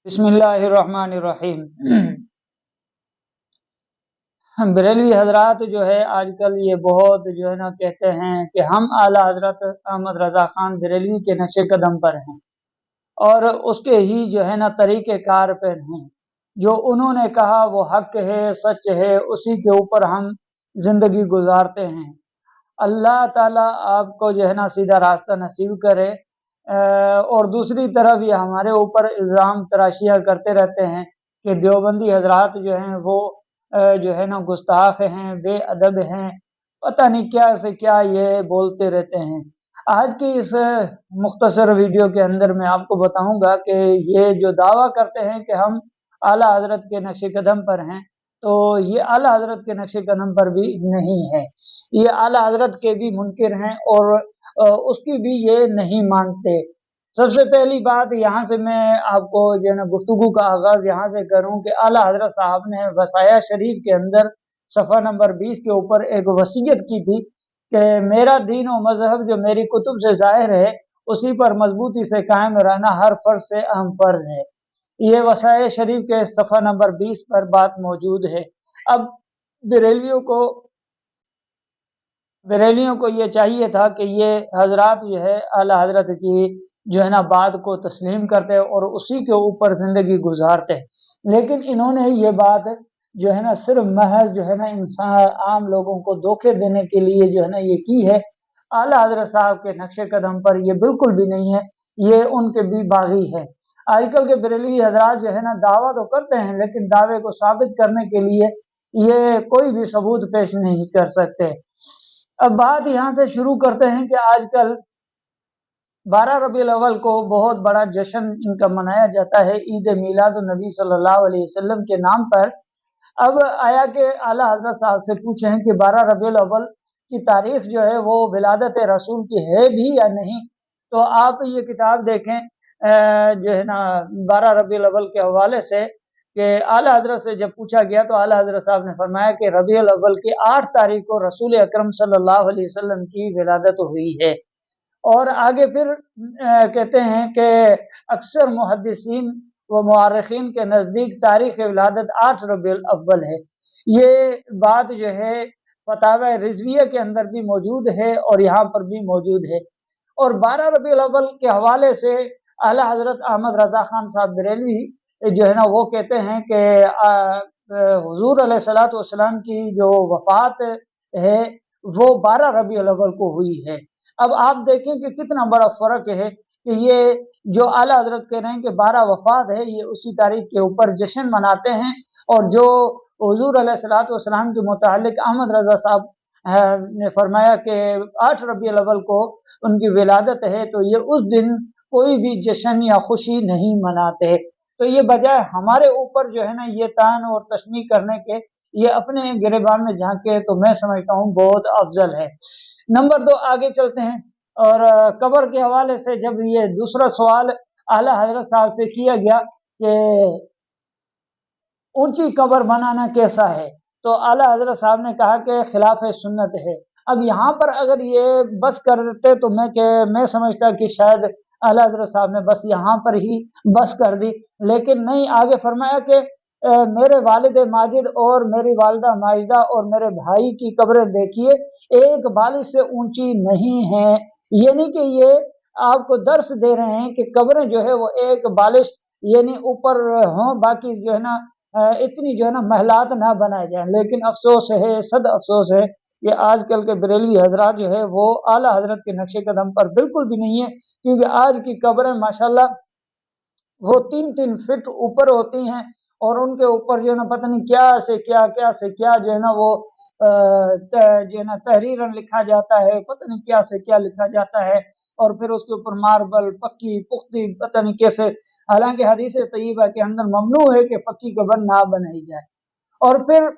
बिस्मिल्लाहिर्रहमानिर्रहीम। बरेलवी हजरात जो है आजकल ये बहुत जो है ना कहते हैं कि हम आला हजरत अहमद रज़ा खान बरेलवी के नक्शे कदम पर हैं और उसके ही जो है ना तरीके कार पर हैं। जो उन्होंने कहा वो हक है, सच है, उसी के ऊपर हम जिंदगी गुजारते हैं। अल्लाह ताला आपको जो है ना सीधा रास्ता नसीब करे। और दूसरी तरफ ये हमारे ऊपर इल्ज़ाम तराशियाँ करते रहते हैं कि देवबंदी हजरात जो हैं वो जो है ना गुस्ताख हैं, बेअदब हैं, पता नहीं क्या से क्या ये बोलते रहते हैं। आज की इस मुख्तसर वीडियो के अंदर मैं आपको बताऊंगा कि ये जो दावा करते हैं कि हम आला हजरत के नक्शे कदम पर हैं, तो ये आला हजरत के नक्शे कदम पर भी नहीं है। ये आला हजरत के भी मुनकिर हैं और उसकी भी ये नहीं मानते। सबसे पहली बात यहाँ से मैं आपको जो है ना गुफ्तगू का आगाज यहाँ से करूँ कि आला हजरत साहब ने वसाया शरीफ के अंदर सफ़ा नंबर 20 के ऊपर एक वसीयत की थी कि मेरा दीन और मजहब जो मेरी कुतुब से ज़ाहिर है उसी पर मजबूती से कायम रहना हर फर्ज से अहम फर्ज है। ये वसाया शरीफ के सफ़ा नंबर 20 पर बात मौजूद है। अब बरेलवियों को बरेलियों को ये चाहिए था कि ये हजरात जो है आला हजरत की जो है ना बात को तस्लीम करते और उसी के ऊपर ज़िंदगी गुजारते, लेकिन इन्होंने ये बात जो है ना सिर्फ महज जो है ना इंसान आम लोगों को धोखे देने के लिए जो है ना ये की है। आला हजरत साहब के नक्शे कदम पर ये बिल्कुल भी नहीं है, ये उनके भी बागी है। आजकल के बरेलवी हजरात जो है ना दावा तो करते हैं लेकिन दावे को साबित करने के लिए ये कोई भी सबूत पेश नहीं कर सकते। अब बात यहाँ से शुरू करते हैं कि आजकल 12 रबीउल अव्वल को बहुत बड़ा जश्न इनका मनाया जाता है, ईद मिलाद नबी सल्लल्लाहु अलैहि वसल्लम के नाम पर। अब आया कि आला हजरत साहब से पूछे कि 12 रबीउल अव्वल की तारीख जो है वो विलादत रसूल की है भी या नहीं। तो आप ये किताब देखें जो है ना 12 रबीउल अव्वल के हवाले से कि आला हजरत से जब पूछा गया तो आला हजरत साहब ने फरमाया कि रबीउल अव्वल की 8 तारीख को रसूल अकरम सल्लल्लाहु अलैहि वसल्लम की विलादत हुई है। और आगे फिर कहते हैं कि अक्सर मुहद्दिसीन व मुअर्रिखीन के नज़दीक तारीख़ विलादत 8 रबीउल अव्वल है। ये बात जो है फतावा रिज़विया के अंदर भी मौजूद है और यहाँ पर भी मौजूद है। और 12 रबीउल अव्वल के हवाले से आला हज़रत अहमद रज़ा खान साहब बरेलवी जो है ना वो कहते हैं कि हुज़ूर अलैहिस्सलातु वस्सलाम की जो वफ़ात है वो 12 रबीउल अव्वल को हुई है। अब आप देखें कि कितना बड़ा फ़र्क है कि ये जो आला हज़रत कह रहे हैं कि 12 वफ़ात है, ये उसी तारीख के ऊपर जश्न मनाते हैं, और जो हुज़ूर अलैहिस्सलातु वस्सलाम के मुतालिक अहमद रज़ा साहब ने फरमाया कि 8 रबीउल अव्वल को उनकी विलादत है, तो ये उस दिन कोई भी जश्न या खुशी नहीं मनाते। तो ये बजाय हमारे ऊपर जो है ना ये तान और तशनी करने के ये अपने गिरेबान में झांके, तो मैं समझता हूँ बहुत अफजल है। नंबर 2 आगे चलते हैं। और कब्र के हवाले से जब ये दूसरा सवाल आला हजरत साहब से किया गया कि ऊंची कब्र बनाना कैसा है, तो आला हजरत साहब ने कहा कि खिलाफ सुन्नत है। अब यहाँ पर अगर ये बस कर देते तो मैं समझता कि शायद आला हजरत साहब ने बस यहाँ पर ही बस कर दी, लेकिन नहीं, आगे फरमाया कि मेरे वालिद माजिद और मेरी वालिदा माजिदा और मेरे भाई की कब्रें देखिए, एक बालिश से ऊंची नहीं है। यानी कि ये आपको दर्स दे रहे हैं कि कब्रें जो है वो एक बालिश यानी ऊपर हों, बाकी जो है ना इतनी जो है ना महलात ना बनाए जाए। लेकिन अफसोस है, सद अफसोस है कि आजकल के बरेलवी हजरात जो है वो आला हजरत के नक्शे कदम पर बिल्कुल भी नहीं है, क्योंकि आज की कब्रें माशाल्लाह वो 3-3 फीट ऊपर होती हैं और उनके ऊपर जो है ना पता नहीं क्या से क्या जो है ना वो जो है ना तहरीरन लिखा जाता है, पता नहीं क्या से क्या लिखा जाता है, और फिर उसके ऊपर मार्बल पक्की पुख्ती पता नहीं कैसे। हालांकि हदीस तय्यबा के अंदर ममनू है कि पक्की कब्र ना बनाई जाए। और फिर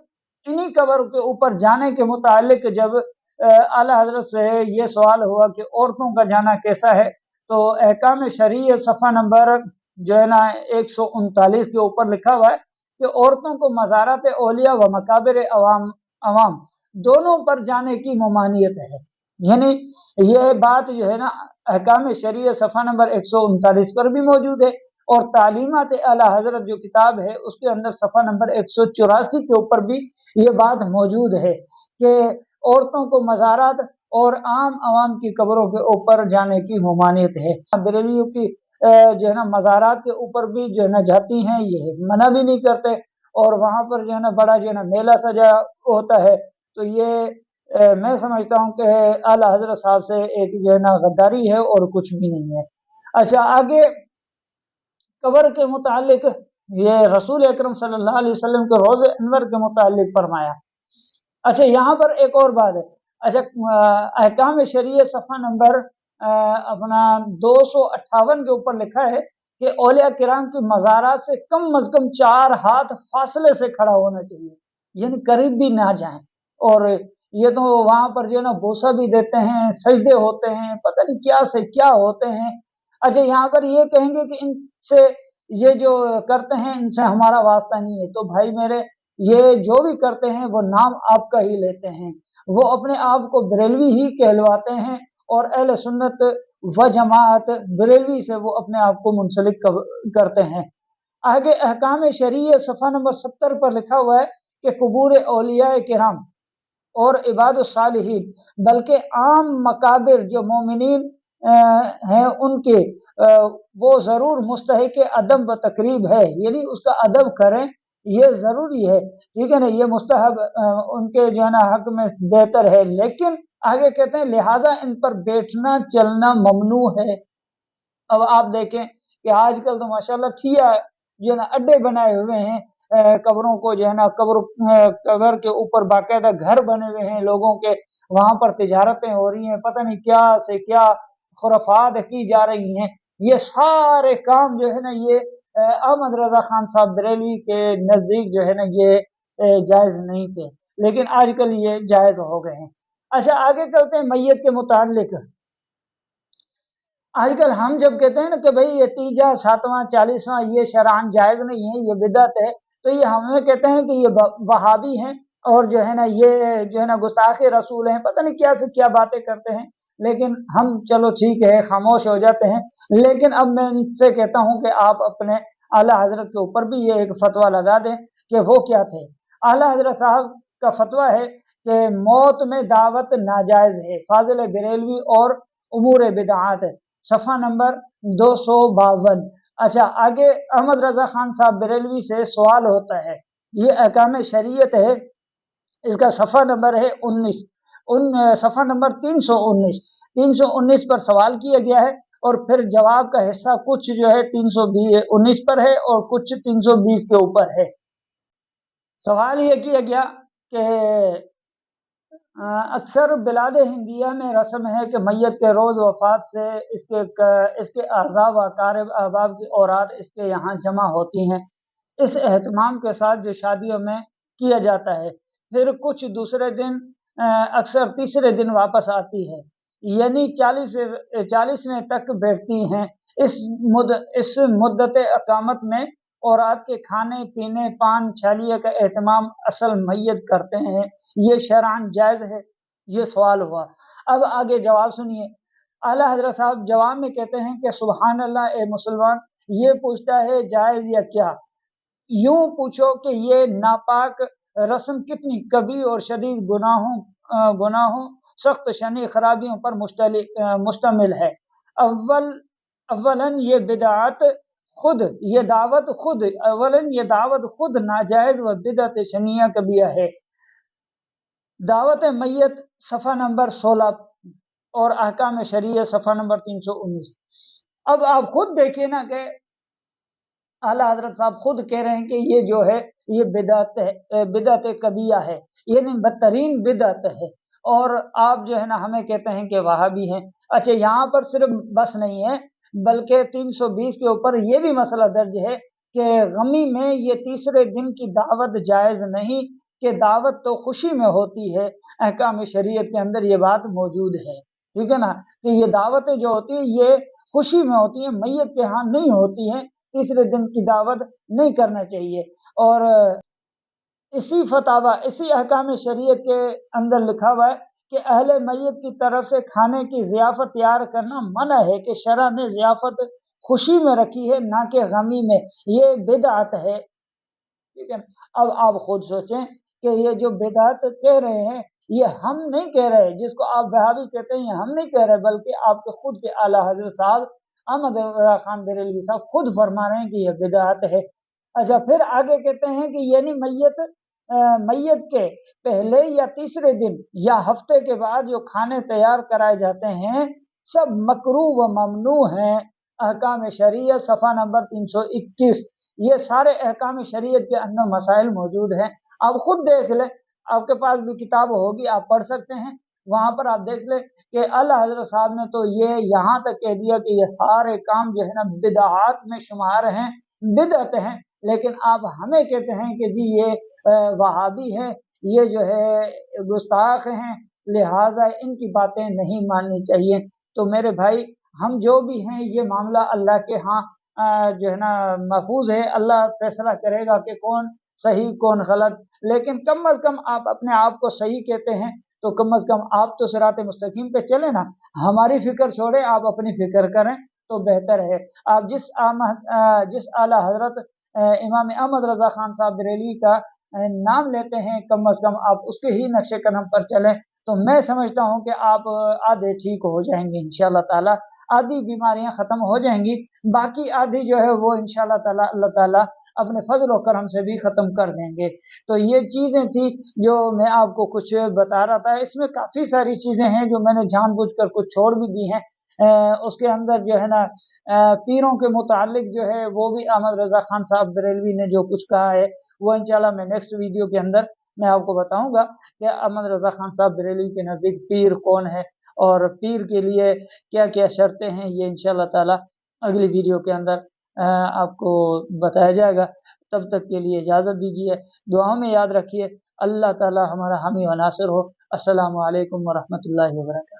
इन्हीं कब्र के ऊपर जाने के मुतालिक जब आला हजरत से ये सवाल हुआ कि औरतों का जाना कैसा है, तो अहकाम शरीयत सफ़ा नंबर जो है ना 139 के ऊपर लिखा हुआ है कि औरतों को मज़ारत औलिया व मकाबिर अवाम अवाम दोनों पर जाने की ममानियत है। यानी ये बात जो है ना अहकाम शरीयत सफ़ा नंबर 139 पर भी मौजूद है। اور تعلیمات اعلیٰ حضرت جو کتاب ہے اس کے اندر صفحہ نمبر 184 کے اوپر بھی یہ بات موجود ہے کہ عورتوں کو مزارات اور عام عوام کی قبروں کے اوپر جانے کی ممانعت ہے۔ بریلویوں کی جو ہے نا مزارات کے اوپر بھی جو ہے نا جاتی ہیں، یہ منع بھی نہیں کرتے، اور وہاں پر جو ہے نا بڑا جو ہے نا میلہ سجا ہوتا ہے۔ تو یہ میں سمجھتا ہوں کہ اعلیٰ حضرت صاحب سے ایک جو ہے نا غداری ہے اور کچھ بھی نہیں ہے۔ اچھا، آگے قبر کے متعلق یہ رسول اکرم صلی اللہ علیہ وسلم کے روضہ انور کے متعلق فرمایا۔ اچھا، یہاں پر ایک اور بات ہے۔ اچھا، احکام شریعت صفحہ نمبر اپنا 258 کے اوپر لکھا ہے کہ اولیاء کرام کی مزارات سے کم از کم 4 ہاتھ فاصلے سے کھڑا ہونا چاہیے، یعنی قریب بھی نہ جائیں۔ اور یہ تو وہاں پر جو ہے نا بوسہ بھی دیتے ہیں، سجدے ہوتے ہیں، پتہ نہیں کیا سے کیا ہوتے ہیں۔ اچھا، یہاں پر یہ کہیں گے کہ ان سے یہ جو کرتے ہیں ان سے ہمارا واسطہ نہیں ہے، تو بھائی میرے، یہ جو بھی کرتے ہیں وہ نام آپ کا ہی لیتے ہیں، وہ اپنے آپ کو بریلوی ہی کہلواتے ہیں، اور اہل سنت و جماعت بریلوی سے وہ اپنے آپ کو منسلک کرتے ہیں۔ آگے احکام شرعیہ صفحہ نمبر 70 پر لکھا ہوا ہے کہ قبور اولیاء کرام اور عباد الصالحین، بلکہ عام مقابر جو مومنین ہیں ان کے، وہ ضرور مستحق ادب و تقریب ہے، یعنی اس کا ادب کریں، یہ ضروری ہے، ٹھیک ہے نا، یہ مستحب ان کے جو ہے نا حق میں بہتر ہے، لیکن آگے کہتے ہیں لہٰذا ان پر بیٹھنا چلنا ممنوع ہے۔ اب آپ دیکھیں کہ آج کل تو ماشاءاللہ ٹھیا جو ہے نا اڈے بنائے ہوئے ہیں، قبروں کو جو ہے نا قبر کے اوپر باقاعدہ گھر بنے ہوئے ہیں لوگوں کے، وہاں پر تجارتیں ہو رہی ہیں، پتہ نہیں کیا سے کیا خرافات کی جا رہی ہیں۔ یہ سارے کام جو ہے نا یہ احمد رضا خان صاحب بریلوی کے نزدیک جو ہے نا یہ جائز نہیں تھے، لیکن آج کل یہ جائز ہو گئے ہیں۔ اچھا، آگے چلتے ہیں میت کے متعلق۔ آج کل ہم جب کہتے ہیں نا کہ بھئی یہ تیجا 7واں 40واں یہ شرعاً جائز نہیں ہے، یہ بدعت ہے، تو یہ ہمیں کہتے ہیں کہ یہ وہابی ہیں، اور جو ہے نا یہ جو ہے نا گستاخ رسول ہیں، پتہ نہیں کیا سے کیا باتیں کرتے ہیں، لیکن ہم چلو ٹھیک ہے خاموش ہو جاتے ہیں۔ لیکن اب میں ان سے کہتا ہوں کہ آپ اپنے اعلیٰ حضرت کے اوپر بھی یہ ایک فتویٰ لگا دیں کہ وہ کیا تھے۔ اعلیٰ حضرت صاحب کا فتویٰ ہے کہ موت میں دعوت ناجائز ہے، فاضل بریلوی اور امور بدعات، صفحہ نمبر 252۔ اچھا، آگے احمد رضا خان صاحب بریلوی سے سوال ہوتا ہے، یہ احکام شریعت ہے، اس کا صفحہ نمبر ہے 19، صفحہ نمبر 319 پر سوال کیا گیا ہے، اور پھر جواب کا حصہ کچھ جو ہے 319 پر ہے اور کچھ 320 کے اوپر ہے۔ سوال یہ کیا گیا کہ اکثر بلاد ہندیہ میں رسم ہے کہ میت کے روز وفات سے اس کے اعضاء و اقارب احباب کی اوراد اس کے یہاں جمع ہوتی ہیں، اس اہتمام کے ساتھ جو شادیوں میں کیا جاتا ہے، پھر کچھ دوسرے دن اکثر تیسرے دن واپس آتی ہے، یعنی 40ویں تک بیٹھتی ہیں۔ اس مدت اقامت میں اوراد کے کھانے پینے پان چھالیے کا اہتمام اصل میت کرتے ہیں، یہ شرعاً جائز ہے؟ یہ سوال ہوا۔ اب آگے جواب سنیے۔ اعلیٰ حضرت صاحب جواب میں کہتے ہیں کہ سبحان اللہ، اے مسلمان، یہ پوچھتا ہے جائز یا کیا؟ یوں پوچھو کہ یہ ناپاک رسم کتنی کبھی اور شدید گناہوں سخت شنی خرابیوں پر مشتمل ہے۔ اولاً یہ دعوت خود ناجائز و بدعت شنیعہ کبیرہ ہے۔ دعوت میت صفحہ نمبر 16 اور احکام شریعہ صفحہ نمبر 319۔ اب آپ خود دیکھیے نا کہ اعلیٰ حضرت صاحب خود کہہ رہے ہیں کہ یہ جو ہے یہ بدعت کبیرہ ہے، یعنی بدترین بدعت ہے، اور آپ جو ہے نا ہمیں کہتے ہیں کہ وہابی ہیں۔ اچھا، یہاں پر صرف بس نہیں ہے، بلکہ 320 کے اوپر یہ بھی مسئلہ درج ہے کہ غمی میں یہ تیسرے دن کی دعوت جائز نہیں، کہ دعوت تو خوشی میں ہوتی ہے۔ احکام شریعت کے اندر یہ بات موجود ہے، ٹھیک ہے نا، کہ یہ دعوتیں جو ہوتی ہیں یہ خوشی میں ہوتی ہیں، میت کے ہاں نہیں ہوتی ہیں، تیسرے دن کی دعوت نہیں کرنا چاہیے۔ اور اسی احکام شریعت کے اندر لکھا ہوا ہے کہ اہل میت کی طرف سے کھانے کی ضیافت تیار کرنا منع ہے، کہ شرع نے ضیافت खुशी में रखी है, ना कि गमी में। ये बिदअत है, ठीक है। अब आप खुद सोचें कि ये जो बिदअत कह रहे हैं, ये हम नहीं कह रहे, जिसको आप वहाबी कहते हैं, ये हम नहीं कह रहे, बल्कि आपके खुद के आला हज़रत साहब अहमद रज़ा खान बरेलवी साहब खुद फरमा रहे हैं कि ये बिदअत है। अच्छा, फिर आगे कहते हैं कि यानी मैयत के पहले या तीसरे दिन या हफ्ते के बाद जो खाने तैयार कराए जाते हैं, सब मकरूह व ममनू हैं। अहकाम शरीयत सफ़ा नंबर 321। ये सारे अहकाम शरीयत के अंदर मसाइल मौजूद हैं। आप खुद देख लें, आपके पास भी किताब होगी, आप पढ़ सकते हैं। वहाँ पर आप देख लें कि आला हज़रत साहब ने तो ये यहाँ तक कह दिया कि ये सारे काम जो है ना बिदअत में शुमार हैं, बिदअत हैं। लेकिन आप हमें कहते हैं कि जी ये वहाबी हैं, ये जो है गुस्ताख हैं, लिहाजा इनकी बातें नहीं माननी चाहिए। तो मेरे भाई, हम जो भी हैं, ये मामला अल्लाह के यहाँ जो है ना महफूज है। अल्लाह फैसला करेगा कि कौन सही कौन गलत। लेकिन कम अज कम आप अपने आप को सही कहते हैं, तो कम अज कम आप तो सिरात मुस्तकीम पे चले ना। हमारी फिक्र छोड़े, आप अपनी फिक्र करें तो बेहतर है। आप जिस आला हजरत इमाम अहमद रजा खान साहब बरेलवी का नाम लेते हैं, कम अज कम आप उसके ही नक्शे कदम पर चलें, तो मैं समझता हूँ कि आप आधे ठीक हो जाएंगे इंशाअल्लाह ताला। आधी बीमारियां खत्म हो जाएंगी, बाकी आधी जो है वो इंशाअल्लाह ताला अल्लाह ताला अपने फजल और करम से भी खत्म कर देंगे। तो ये चीजें थी जो मैं आपको कुछ बता रहा था। इसमें काफी सारी चीजें हैं जो मैंने जानबूझकर कुछ छोड़ भी दी हैं। उसके अंदर जो है ना पीरों के मुतालिक जो है वो भी अहमद रजा खान साहब बरेलवी ने जो कुछ कहा है, वो इंशाल्लाह मैं नेक्स्ट वीडियो के अंदर मैं आपको बताऊंगा कि अहमद रजा खान साहब बरेलवी के नज़दीक पीर कौन है और पीर के लिए क्या क्या शर्तें हैं। ये इंशाल्लाह ताला अगली वीडियो के अंदर आपको बताया जाएगा। तब तक के लिए इजाज़त दीजिए, दुआओं में याद रखिए। अल्लाह ताला हमारा हामी व नासिर हो। अस्सलामु अलैकुम व रहमतुल्लाहि व बरकातहू।